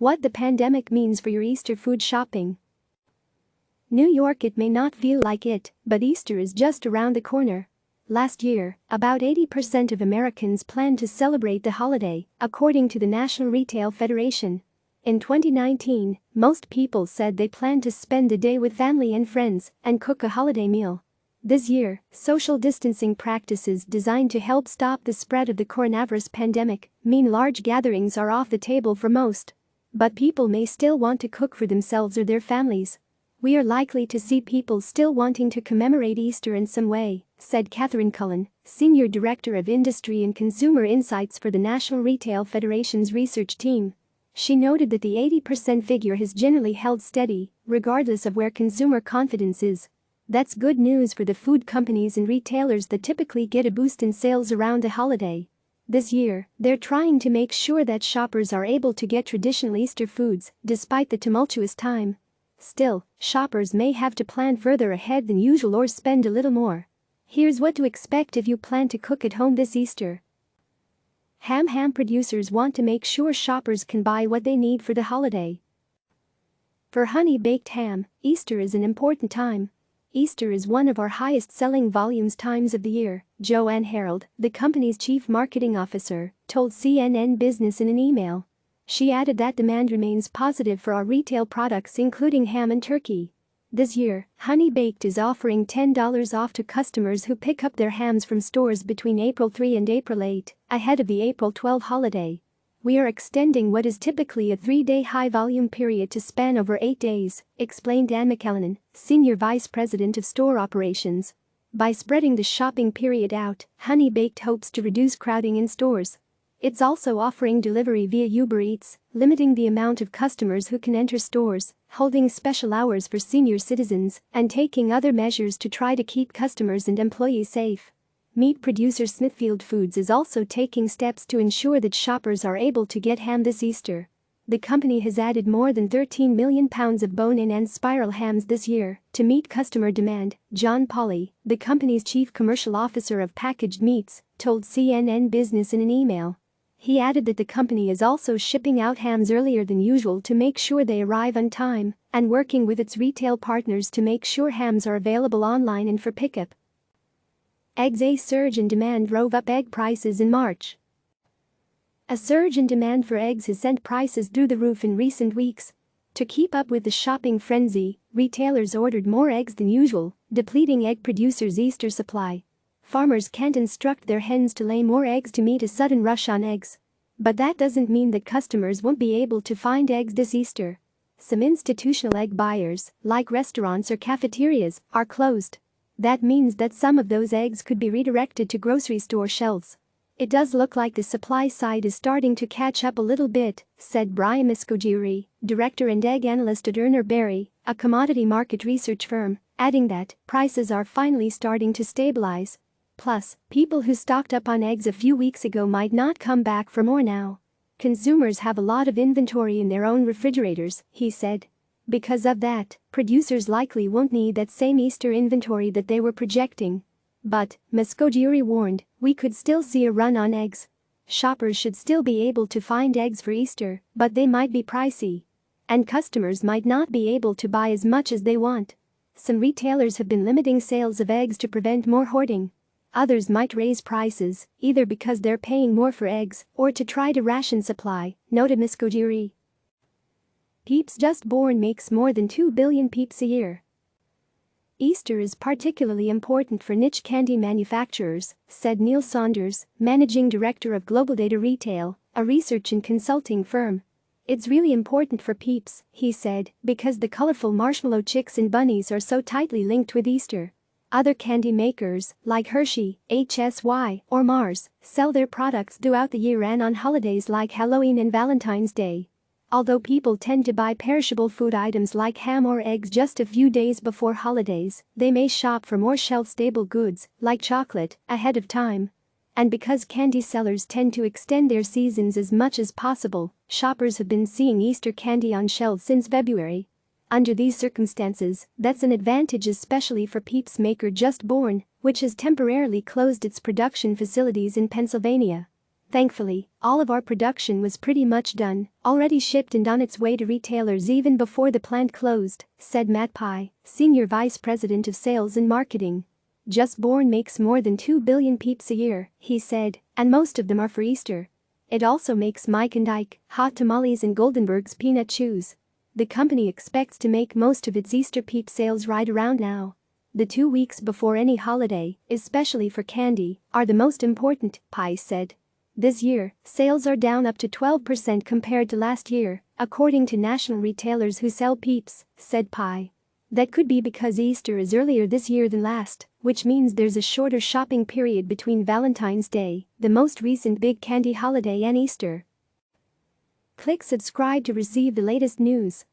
What the pandemic means for your Easter food shopping. New York. It may not feel like it, but Easter is just around the corner. Last year, about 80% of Americans planned to celebrate the holiday, according to the National Retail Federation. In 2019, most people said they planned to spend the day with family and friends and cook a holiday meal. This year, social distancing practices designed to help stop the spread of the coronavirus pandemic mean large gatherings are off the table for most. But people may still want to cook for themselves or their families. We are likely to see people still wanting to commemorate Easter in some way, said Katherine Cullen, Senior Director of Industry and Consumer Insights for the National Retail Federation's research team. She noted that the 80% figure has generally held steady, regardless of where consumer confidence is. That's good news for the food companies and retailers that typically get a boost in sales around the holiday. This year, they're trying to make sure that shoppers are able to get traditional Easter foods despite the tumultuous time. Still, shoppers may have to plan further ahead than usual or spend a little more. Here's what to expect if you plan to cook at home this Easter. Ham producers want to make sure shoppers can buy what they need for the holiday. For honey-baked ham, Easter is an important time. Easter is one of our highest-selling volumes times of the year, Joanne Harold, the company's chief marketing officer, told CNN Business in an email. She added that demand remains positive for our retail products including ham and turkey. This year, Honey Baked is offering $10 off to customers who pick up their hams from stores between April 3 and April 8, ahead of the April 12 holiday. We are extending what is typically a 3-day high-volume period to span over 8 days, explained Ann McKellen, Senior Vice President of Store Operations. By spreading the shopping period out, Honey Baked hopes to reduce crowding in stores. It's also offering delivery via Uber Eats, limiting the amount of customers who can enter stores, holding special hours for senior citizens, and taking other measures to try to keep customers and employees safe. Meat producer Smithfield Foods is also taking steps to ensure that shoppers are able to get ham this Easter. The company has added more than 13 million pounds of bone-in and spiral hams this year to meet customer demand, John Pauley, the company's chief commercial officer of packaged meats, told CNN Business in an email. He added that the company is also shipping out hams earlier than usual to make sure they arrive on time and working with its retail partners to make sure hams are available online and for pickup. Eggs. A surge in demand drove up egg prices in March. A surge in demand for eggs has sent prices through the roof in recent weeks. To keep up with the shopping frenzy, retailers ordered more eggs than usual, depleting egg producers' Easter supply. Farmers can't instruct their hens to lay more eggs to meet a sudden rush on eggs. But that doesn't mean that customers won't be able to find eggs this Easter. Some institutional egg buyers, like restaurants or cafeterias, are closed. That means that some of those eggs could be redirected to grocery store shelves. It does look like the supply side is starting to catch up a little bit, said Brian Miscogiri, director and egg analyst at Urner Barry, a commodity market research firm, adding that prices are finally starting to stabilize. Plus, people who stocked up on eggs a few weeks ago might not come back for more now. Consumers have a lot of inventory in their own refrigerators, he said. Because of that, producers likely won't need that same Easter inventory that they were projecting. But, Miscogiri warned, we could still see a run on eggs. Shoppers should still be able to find eggs for Easter, but they might be pricey. And customers might not be able to buy as much as they want. Some retailers have been limiting sales of eggs to prevent more hoarding. Others might raise prices, either because they're paying more for eggs or to try to ration supply, noted Miscogiri. Peeps just born makes more than 2 billion peeps a year. Easter is particularly important for niche candy manufacturers, said Neil Saunders, managing director of Global Data Retail, a research and consulting firm. It's really important for Peeps, he said, because the colorful marshmallow chicks and bunnies are so tightly linked with Easter. Other candy makers, like Hershey, HSY, or Mars, sell their products throughout the year and on holidays like Halloween and Valentine's Day. Although people tend to buy perishable food items like ham or eggs just a few days before holidays, they may shop for more shelf-stable goods, like chocolate, ahead of time. And because candy sellers tend to extend their seasons as much as possible, shoppers have been seeing Easter candy on shelves since February. Under these circumstances, that's an advantage especially for Peeps maker Just Born, which has temporarily closed its production facilities in Pennsylvania. Thankfully, all of our production was pretty much done, already shipped and on its way to retailers even before the plant closed, said Matt Pye, Senior Vice President of Sales and Marketing. Just Born makes more than 2 billion peeps a year, he said, and most of them are for Easter. It also makes Mike and Ike, Hot Tamales and Goldenberg's peanut chews. The company expects to make most of its Easter peep sales right around now. The 2 weeks before any holiday, especially for candy, are the most important, Pye said. This year, sales are down up to 12% compared to last year, according to national retailers who sell peeps, said Pye. That could be because Easter is earlier this year than last, which means there's a shorter shopping period between Valentine's Day, the most recent big candy holiday, and Easter. Click subscribe to receive the latest news.